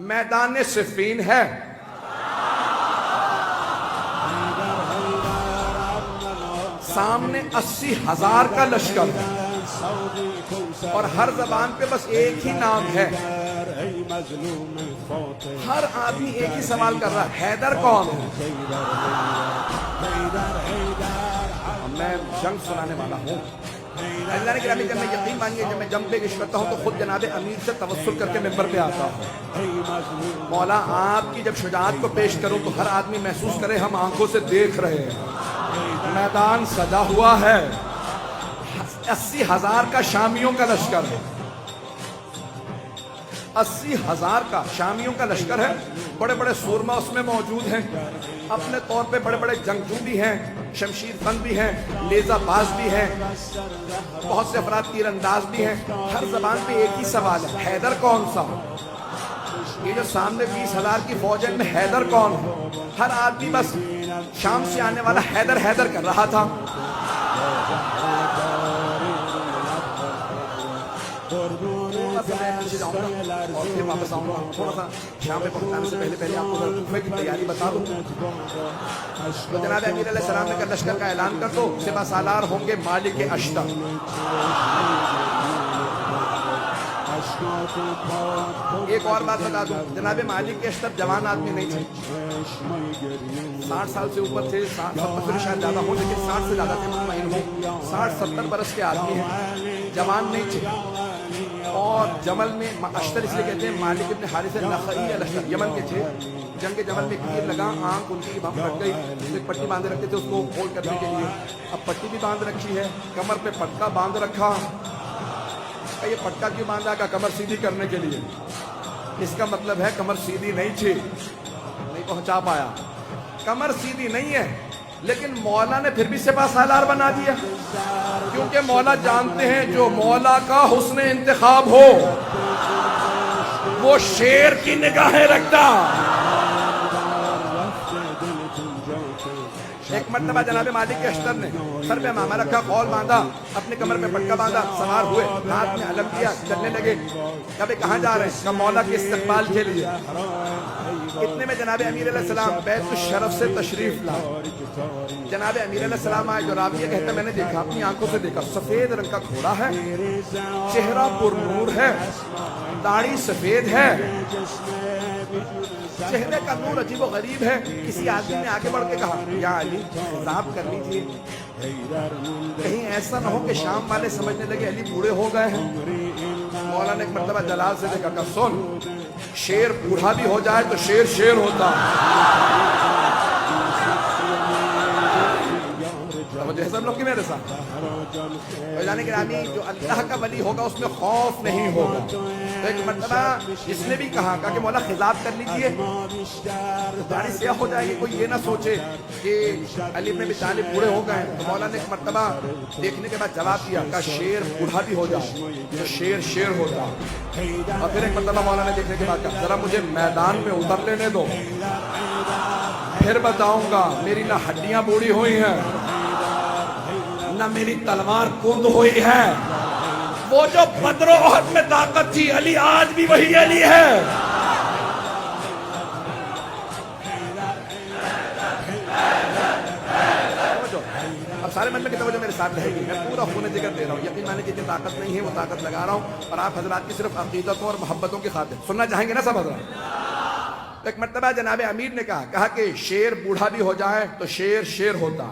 میدان صفین ہے، سامنے 80,000 کا لشکر ہے، اور ہر زبان پہ بس ایک ہی نام ہے۔ ہر آدمی ایک ہی سوال کر رہا ہے، حیدر کون ہے؟ میں جنگ سنانے والا ہوں۔ اللہ نے گرامی جب میں یقین مانیے، جب میں جنگ پہ عشق کرتا ہوں تو خود جناب امیر سے توسل کر کے ممبر پہ آتا ہوں، مولا آپ کی جب شجاعت کو پیش کروں تو ہر آدمی محسوس کرے ہم آنکھوں سے دیکھ رہے ہیں۔ میدان سجا ہوا ہے، 80,000 کا شامیوں کا لشکر ہے، 80,000 کا شامیوں کا لشکر ہے۔ بڑے بڑے سورما اس میں موجود ہیں، اپنے طور پہ بڑے بڑے جنگجو بھی ہیں، شمشیر بند بھی ہیں، لیزہ باز بھی ہیں، بہت سے افراد تیر انداز بھی ہیں۔ ہر زبان پہ ایک ہی سوال ہے، حیدر کون سا؟ یہ جو سامنے 20,000 کی فوج ہے، میں حیدر کون ہے؟ ہر آدمی بس شام سے آنے والا حیدر حیدر کر رہا تھا۔ اور پھر واپس آؤں گا، تھوڑا سا شام پہ پہنچانے سے پہلے آپ کو خطبے کی تیاری بتا دوں۔ تو جناب امیر علیہ السلام نے کہا لشکر کا اعلان کر دو، سپہ سالار ہوں گے مالک اشتر۔ ایک اور بات بتا دوں، جناب مالک اشتر جوان آدمی نہیں تھے، 60 سال سے اوپر تھے، 70 شاید زیادہ ہو، لیکن 60 سے زیادہ تھے، مطمئن ہوں 60-70 برس کے آدمی ہیں، جوان نہیں تھے۔ اور جمل میں اشتر اس لیے کہتے ہیں، مالک ابن حارث نخعی الاشتر یمن کے تھے۔ جنگ جمل میں تیر لگا، آنکھ ان کی بم پھٹ گئی، ایک پٹی باندھے رکھتے تھے اس کو ہول کرنے کے لیے، اب پٹی بھی باندھ رکھی ہے، کمر پہ پٹکا باندھ رکھا۔ یہ پٹکا کیوں باندھا؟ کا کمر سیدھی کرنے کے لیے۔ اس کا مطلب ہے کمر سیدھی نہیں تھی، نہیں پہنچا پایا، کمر سیدھی نہیں ہے، لیکن مولا نے پھر بھی سپہ سالار بنا دیا، کیونکہ مولا جانتے ہیں جو مولا کا حسن انتخاب ہو وہ شیر کی نگاہیں رکھتا۔ ایک مرتبہ جناب مالک اشتر نے سر پہ امامہ رکھا، خول باندھا، اپنے کمر پہ پٹکا باندھا، سوار ہوئے، ہاتھ میں علم کیا، چلنے لگے۔ کبھی کہاں جا رہے ہیں؟ کہ مولا کے استقبال کے لیے۔ اتنے میں جناب امیر علیہ السلام بیت الشرف سے تشریف لائے۔ جناب امیر علیہ السلام آئے، جو راویہ کہتا میں نے دیکھا، اپنی آنکھوں سے دیکھا، سفید رنگ کا گھوڑا ہے، چہرہ پر نور ہے، داڑھی سفید ہے، چہرے کا نور عجیب و غریب ہے۔ کسی آدمی نے آگے بڑھ کے کہا، یا علی خطاب کر لیجیے، کہیں ایسا نہ ہو کہ شام والے سمجھنے لگے علی بوڑھے ہو گئے ہیں۔ مولا نے ایک مرتبہ جلال سے دیکھا کہ سن، شیر بوڑھا بھی ہو جائے تو شیر شیر ہوتا۔ جو ہے سب لوگ کی میرے ساتھ جانے کے رامی، جو اللہ کا ولی ہوگا اس میں خوف نہیں ہوگا۔ تو ایک مرتبہ جس نے بھی کہا کہ مولا خطاب کر لیجئے، داڑھی سیاہ ہو جائے گی، کوئی یہ نہ سوچے کہ علی بن ابی طالب بوڑھے ہو گئے۔ تو مولا نے ایک مرتبہ دیکھنے کے بعد جواب دیا کہ شیر بوڑھا بھی ہو جائے تو شیر شیر ہوتا۔ اور پھر ایک مرتبہ مولا نے دیکھنے کے بعد کہا ذرا مجھے میدان میں اتر لینے دو، پھر بتاؤں گا میری نہ ہڈیاں بوڑھی ہوئی ہیں نہ میری تلوار کرد ہوئی ہے۔ وہ جو بدر و احد میں طاقت تھی، علی آج بھی وہی علی ہے۔ اب سارے من میں توجہ میرے ساتھ رہے گی، میں پورا خون جگر دے رہا ہوں، یقین مانے جتنی طاقت نہیں ہے وہ طاقت لگا رہا ہوں، اور آپ حضرات کی صرف عقیدتوں اور محبتوں کی خاطر سننا چاہیں گے نا سب حضرات۔ ایک مرتبہ جناب امیر نے کہا کہ شیر بوڑھا بھی ہو جائے تو شیر شیر ہوتا۔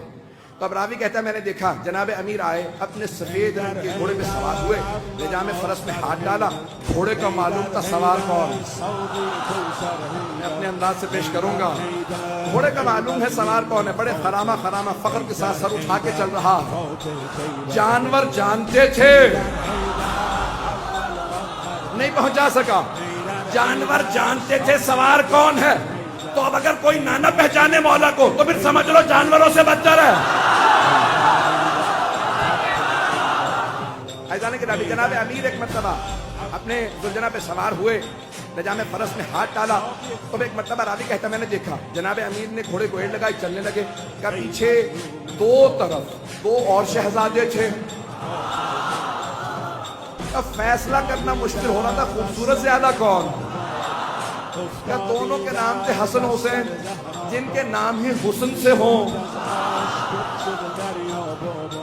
تو اب راوی کہتا ہے میں نے دیکھا جناب امیر آئے، اپنے سفید رنگ کے گھوڑے پہ سوار ہوئے، نظام فرس میں ہاتھ ڈالا، گھوڑے کا معلوم تھا سوار کون، میں اپنے انداز سے پیش کروں گا، گھوڑے کا معلوم ہے سوار کون ہے، بڑے خرامہ خرامہ فخر کے ساتھ سر اٹھا کے چل رہا۔ جانور جانتے تھے، نہیں پہنچا سکا، جانور جانتے تھے سوار کون ہے۔ تو اب اگر کوئی نہ پہچانے مولا کو تو پھر سمجھ لو جانوروں سے بدتر ہے۔ ایزانے کے نبی جناب امیر ایک مرتبہ اپنے ذوالجناح پہ سوار ہوئے، نظام فرس میں ہاتھ ڈالا، تو ایک مرتبہ راوی کہتا میں نے دیکھا جناب امیر نے گھوڑے کو ایڑ لگائی، چلنے لگے، کہ پیچھے دو طرف دو اور شہزادے تھے۔ اب فیصلہ کرنا مشکل ہو رہا تھا خوبصورت زیادہ کون، کیا دونوں کے نام تھے حسن حسین، جن کے نام ہی حسن سے ہوں؟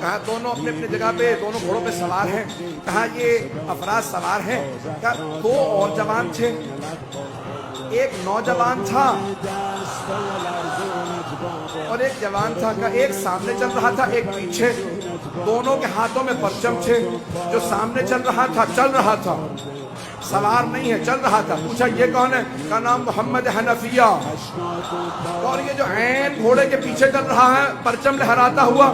کہا دونوں اپنے اپنے جگہ پہ دونوں گھوڑوں پہ سوار ہیں، کہا یہ افراد سوار ہیں، کہا دو اور جوان تھے، ایک نوجوان تھا اور ایک جوان تھا، کہا ایک سامنے چل رہا تھا ایک پیچھے، دونوں کے ہاتھوں میں پرچم تھے، جو سامنے چل رہا تھا سوار نہیں ہے، چل رہا تھا، پوچھا یہ کون ہے؟ کا نام محمد حنفیہ، اور یہ جو عین گھوڑے کے پیچھے چل رہا ہے پرچم لہراتا ہوا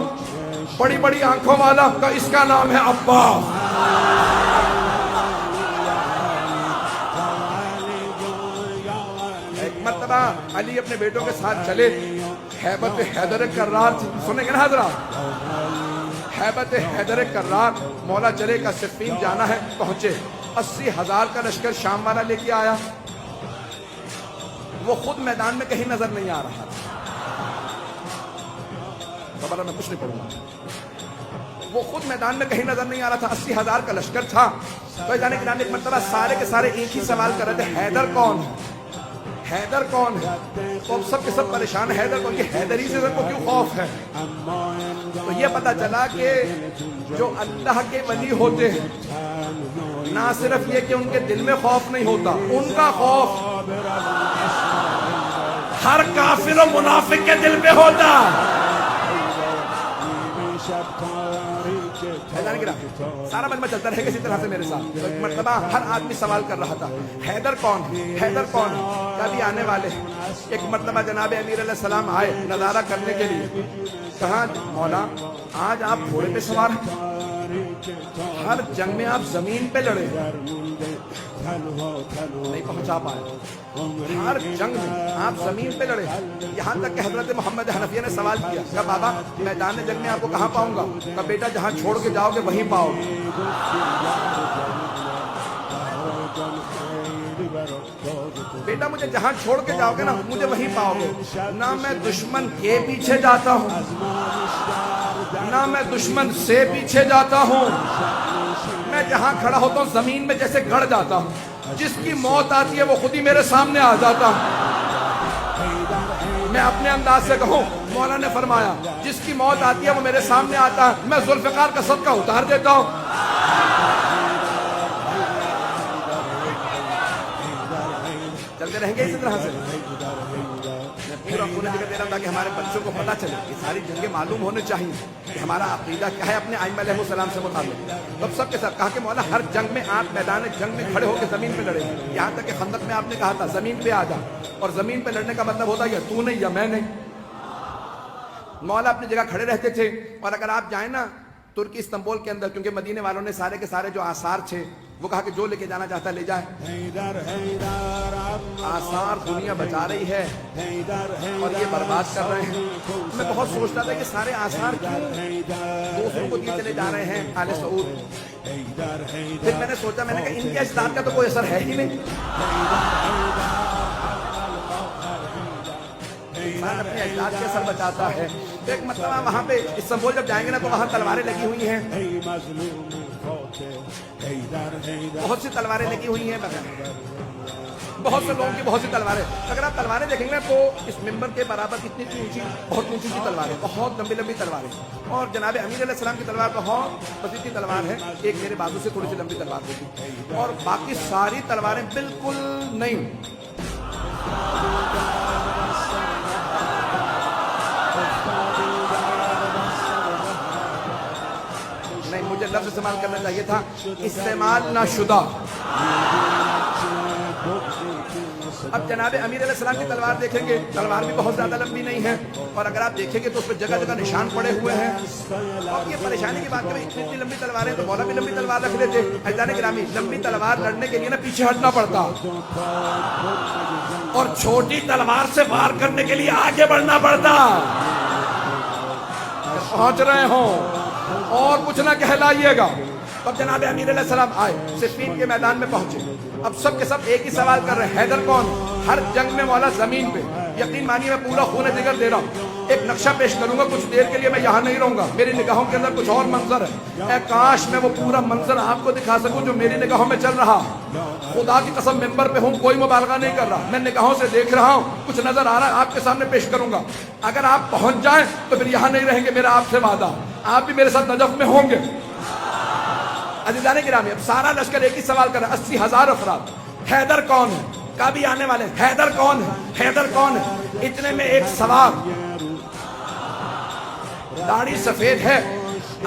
بڑی بڑی آنکھوں والا، کا اس کا نام ہے عباس۔ ایک مرتبہ علی اپنے بیٹوں کے ساتھ چلے، ہیبت حیدر کرار تھی، سنیں گے نا حضرات، ہیبت حیدر کرار، مولا چلے کا صفین جانا ہے، پہنچے، 80,000 کا لشکر شام والا لے کے آیا، وہ خود میدان میں کہیں نظر نہیں آ رہا تھا، خبر میں کچھ نہیں پڑھوں گا، وہ خود میدان میں کہیں نظر نہیں آ رہا تھا، 80,000 کا لشکر تھا، تو جانے کے ایک مرتبہ سارے کے سارے ایک ہی سوال کر رہے تھے، حیدر کون ہے؟ حیدر کون ہے؟ تو اب سب کے سب پریشان، حیدر کون؟ کہ حیدری سے سب کو کیوں خوف ہے؟ تو یہ پتا چلا کہ جو اللہ کے ولی ہوتے ہیں، نہ صرف یہ کہ ان کے دل میں خوف نہیں ہوتا، ان کا خوف ہر کافر و منافق کے دل میں ہوتا۔ سارا مجمع چلتا رہے گا اسی طرح سے میرے ساتھ، تو ایک مرتبہ ہر آدمی سوال کر رہا تھا، حیدر کون ہے؟ حیدر کون ہے؟ کبھی آنے والے ہیں۔ ایک مرتبہ جناب امیر علیہ السلام آئے نظارہ کرنے کے لیے، کہا مولا آج آپ گھوڑے پہ سوار ہیں، ہر جنگ میں آپ زمین پہ لڑے، نہیں پہنچا پائے، ہر جنگ میں آپ زمین پہ لڑے، یہاں تک کہ حضرت محمد حنفیہ نے سوال کیا، کہا بابا میدان جنگ میں آپ کو کہاں پاؤں گا؟ کہا بیٹا جہاں چھوڑ کے جاؤ گے وہیں پاؤ گے۔ بیٹا مجھے جہاں چھوڑ کے جاؤ گے نا مجھے وہیں پاؤ گے، نہ میں دشمن کے پیچھے جاتا ہوں نہ میں دشمن سے پیچھے جاتا ہوں، میں جہاں کھڑا ہوتا ہوں زمین میں جیسے گڑ جاتا ہوں، جس کی موت آتی ہے وہ خود ہی میرے سامنے آ جاتا ہوں۔ میں اپنے انداز سے کہوں، مولا نے فرمایا جس کی موت آتی ہے وہ میرے سامنے آتا ہے، میں ذوالفقار کا صدقہ اتار دیتا ہوں۔ چلتے رہیں گے اسی طرح سے، میں پورا پورا ذکر دے رہا ہوں تاکہ ہمارے بچوں کو پتہ چلے کہ ساری جنگیں معلوم ہونے چاہیے کہ ہمارا عقیدہ کیا ہے اپنے ائمہ علیہ السلام سے متعلق۔ تب سب کے ساتھ کہا کہ مولا ہر جنگ میں آپ میدان جنگ میں کھڑے ہو کے زمین پہ لڑے، یہاں تک کہ خندق میں آپ نے کہا تھا زمین پہ آ جا، اور زمین پہ لڑنے کا مطلب ہوتا ہے یا تو نہیں یا میں نہیں۔ مولا اپنی جگہ کھڑے رہتے تھے، اور اگر آپ جائیں نا ترکی استنبول کے اندر، کیونکہ مدینے والوں نے سارے کے سارے جو آثار تھے وہ کہا کہ جو لے کے جانا چاہتا ہے لے جائے، آثار دنیا بچا رہی ہے اور یہ برباد کر رہے ہیں۔ میں بہت سوچتا تھا کہ سارے آثار کیوں دوسروں کو دیے چلے جا رہے ہیں آل سعود۔ پھر میں نے سوچا، میں نے کہا ان کے اجداد کا تو کوئی اثر ہے ہی نہیں، انسان اپنے اجداد کے اثر بچاتا ہے۔ ایک مرتبہ وہاں پہ استنبول جب جائیں گے نا تو وہاں تلواریں لگی ہوئی ہیں، بہت سی تلواریں لگی ہوئی ہیں، بہت سے لوگوں کی بہت سی تلواریں۔ اگر آپ تلواریں دیکھیں گے نا تو اس ممبر کے برابر اتنی اونچی، بہت اونچی سی تلواریں، بہت لمبی لمبی تلواریں، اور جناب امیر علیہ السلام کی تلوار بہت وسیع تلوار ہے، ایک میرے بازو سے تھوڑی سی لمبی تلوار ہوتی، اور باقی ساری تلواریں بالکل نہیں۔ مجھے لفظ استعمال کرنا چاہیے تھا استعمال نہ شدہ۔ اب جناب امیر علیہ السلام کی تلوار دیکھیں گے، تلوار بھی بہت زیادہ لمبی نہیں ہے، اور اگر آپ دیکھیں گے تو اس پہ جگہ جگہ نشان پڑے ہوئے ہیں، اور یہ پریشانی کی بات ہے اتنی لمبی تلواریں، تو مولا بھی لمبی تلوار رکھ لیتے۔ عزیزان گرامی، لمبی تلوار لڑنے کے لیے نا پیچھے ہٹنا پڑتا، اور چھوٹی تلوار سے وار کرنے کے لیے آگے بڑھنا پڑتا۔ پہنچ رہے ہوں اور کچھ نہ کہلائیے گا۔ اب جناب امیر علیہ السلام آئے، صفین کے میدان میں پہنچے، اب سب کے سب ایک ہی سوال کر رہے ہیں، حیدر کون؟ ہر جنگ میں مولا زمین پہ، یقین مانیے میں پورا خون جگر دے رہا ہوں. ایک نقشہ پیش کروں گا, کچھ دیر کے لیے میں یہاں نہیں رہوں گا, میری نگاہوں کے اندر کچھ اور منظر ہے. اے کاش میں وہ پورا منظر آپ کو دکھا سکوں جو میری نگاہوں میں چل رہا. خدا کی قسم ممبر پہ ہوں, کوئی مبالغہ نہیں کر رہا, میں نگاہوں سے دیکھ رہا ہوں, کچھ نظر آ رہا ہے, آپ کے سامنے پیش کروں گا. اگر آپ پہنچ جائیں تو پھر یہاں نہیں رہیں گے, میرا آپ سے وعدہ, آپ بھی میرے ساتھ نجف میں ہوں گے. عزیزان گرامی, اب سارا لشکر ایک ہی سوال کر رہا ہے, 80,000 افراد. حیدر کون ہے؟ کبھی آنے والے, حیدر کون ہے؟ حیدر کون ہے؟ اتنے میں ایک سوال, داڑھی سفید ہے,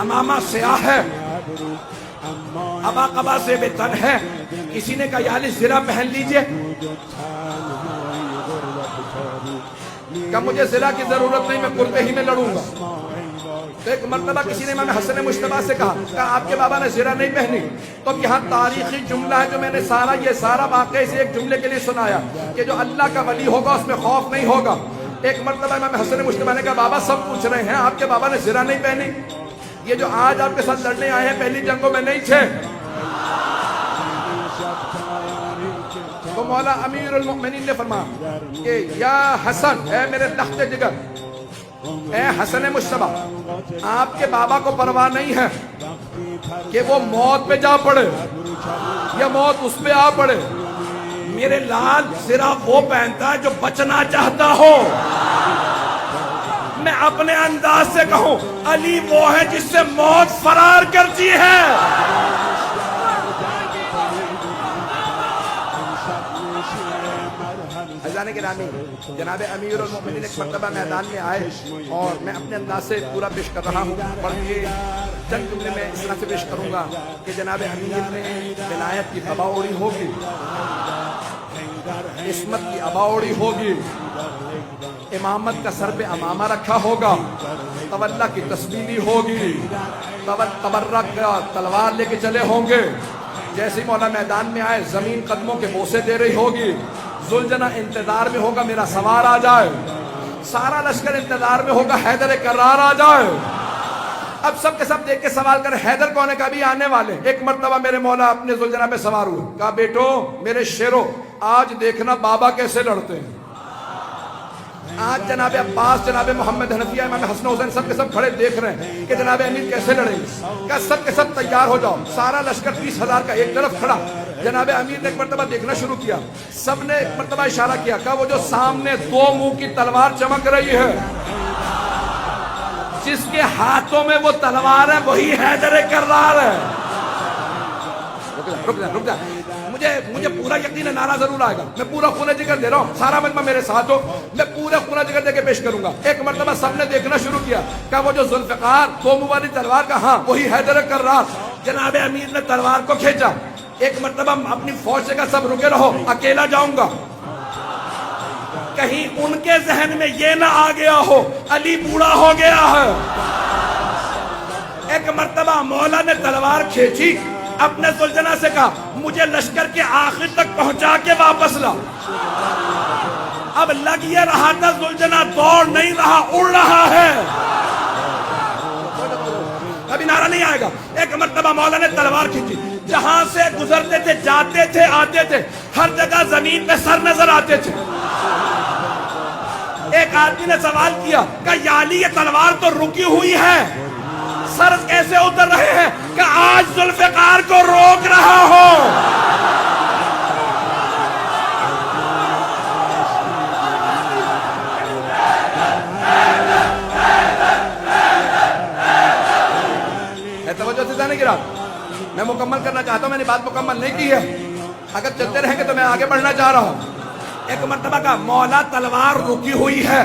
امامہ سیاہ ہے, ابا قبا سے بے تن ہے, کسی نے کہا یا علی زرہ پہن لیجئے, کہ مجھے زرہ کی ضرورت نہیں, میں کرتے ہی میں لڑوں گا. تو ایک مرتبہ کسی نے امام حسن مجتبیٰ سے کہا آپ کے بابا نے زرہ نہیں پہنی. تو اب یہاں تاریخی جملہ ہے جو میں نے یہ سارا واقعہ اسے ایک جملے کے لیے سنایا کہ جو اللہ کا ولی ہوگا اس میں خوف نہیں ہوگا. ایک مرتبہ امام حسن مجتبیٰ نے کہا بابا سب پوچھ رہے ہیں آپ کے بابا نے زرہ نہیں پہنی, یہ جو آج آپ کے ساتھ لڑنے آئے ہیں پہلی جنگوں میں نہیں تھے. تو مولا امیر المؤمنین نے فرمایا کہ یا حسن, اے میرے لخت جگر, اے حسن مجتبیٰ, آپ کے بابا کو پرواہ نہیں ہے کہ وہ موت پہ جا پڑے یا موت اس پہ آ پڑے. میرے لال زرہ وہ پہنتا ہے جو بچنا چاہتا ہو. میں اپنے انداز سے کہوں علی وہ ہے جس سے موت فرار کرتی ہے. عزیزان گرامی, جناب امیر المؤمنین ایک مرتبہ میدان میں آئے اور میں اپنے انداز سے پورا پیش کر رہا ہوں, بلکہ چند جملے میں اس طرح سے پیش کروں گا کہ جناب امیر نے ولایت کی ابا اوڑی ہوگی, عصمت کی ابا اوڑی ہوگی, امامت کا سر پہ امامہ رکھا ہوگا, تولا کی تسبیح ہوگی, تبرک کا تلوار لے کے چلے ہوں گے. جیسے ہی مولا میدان میں آئے زمین قدموں کے بوسے دے رہی ہوگی. ذوالجناح انتظار میں ہوگا میرا سوار آ جائے, سارا لشکر انتظار میں ہوگا حیدر کرار آ جائے. اب سب کے سب دیکھ کے سوال کریں حیدر کون ہے, کبھی آنے والے. ایک مرتبہ میرے مولا اپنے ذوالجناح پہ سوار ہوئے, کہا بیٹو میرے شیرو آج دیکھنا بابا کیسے لڑتے ہیں. آج جناب عباس, جناب محمد حنفیہ, امام حسن حسین سب کے سب کھڑے دیکھ رہے ہیں کہ جناب امیر کیسے لڑیں گے. کہ سب کے سب تیار ہو جاؤ. سارا لشکر 30,000 کا ایک طرف کھڑا. جناب امیر نے ایک مرتبہ دیکھنا شروع کیا, سب نے ایک مرتبہ اشارہ کیا, کہا وہ جو سامنے 2 منہ کی تلوار چمک رہی ہے, جس کے ہاتھوں میں وہ تلوار ہے وہی حیدر کرار ہے. رک جا, مجھے پورا یقین ہے نعرہ ضرور آئے گا. میں پورا خون جگر دے رہا ہوں, سارا مجمع میرے ساتھ ہو, میں پورا خون جگر دے کے پیش کروں گا. ایک مرتبہ سب نے دیکھنا شروع کیا, کہ وہ جو ذوالفقار 2 منہ والی تلوار کا, ہاں وہی حیدر کرار. جناب امیر نے تلوار کو کھینچا. ایک مرتبہ اپنی فوج سے کہا سب رکے رہو, اکیلا جاؤں گا. کہیں ان کے ذہن میں یہ نہ آ گیا ہو علی بوڑھا ہو گیا ہے. ایک مرتبہ مولا نے تلوار کھینچی, اپنے ذوالجناح سے کہا مجھے لشکر کے آخر تک پہنچا کے واپس لا. اب لگ یہ رہا تھا ذوالجناح دوڑ نہیں رہا, اڑ رہا ہے. ابھی نعرہ نہیں آئے گا. ایک مرتبہ مولا نے تلوار کھینچی, جہاں سے گزرتے تھے جاتے تھے آتے تھے, ہر جگہ زمین پہ سر نظر آتے تھے. ایک آدمی نے سوال کیا کہ یا علی یہ تلوار تو رکی ہوئی ہے, سر کیسے اتر رہے ہیں؟ کہ آج ذوالفقار کو روک رہا ہو. توجہ سے جانے گرا, میں مکمل کرنا چاہتا ہوں, میں نے بات مکمل نہیں کی ہے. اگر چلتے رہیں گے تو میں آگے بڑھنا چاہ رہا ہوں. ایک مرتبہ کا مولا تلوار رکی ہوئی ہے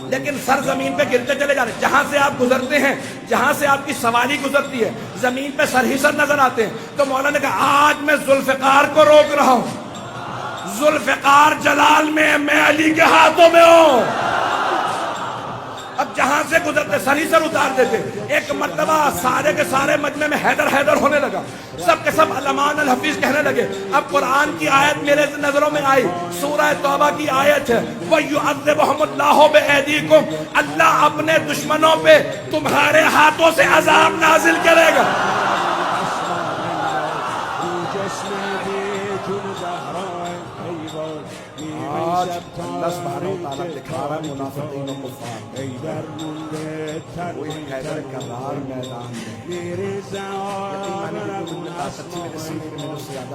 لیکن سر زمین پہ گرتے چلے جا رہے. جہاں سے آپ گزرتے ہیں, جہاں سے آپ کی سواری گزرتی ہے, زمین پہ سر ہی سر نظر آتے ہیں. تو مولا نے کہا آج میں ذوالفقار کو روک رہا ہوں. ذوالفقار جلال میں علی کے ہاتھوں میں ہوں. اب جہاں سے گزرتے سر ہی سر اتار دیتے. ایک مرتبہ سارے کے سارے مجمع میں حیدر حیدر ہونے لگا. سب کے سب علمان الحفیظ کہنے لگے. اب قرآن کی آیت میرے نظروں میں آئی, سورہ توبہ کی آیت ہے, وَيُعَذِّبُهُمُ اللَّهُ بِأَيْدِيكُمْ, اللہ اپنے دشمنوں پہ تمہارے ہاتھوں سے عذاب نازل کرے گا. آج اللہ سبحانہ و تعالیٰ دکھا رہا ہے منافقین و کفار کوئی حیدر کرار میدان میں یقین مانی کہ جو طاقت تھی میرے سینے میں، میرے سے زیادہ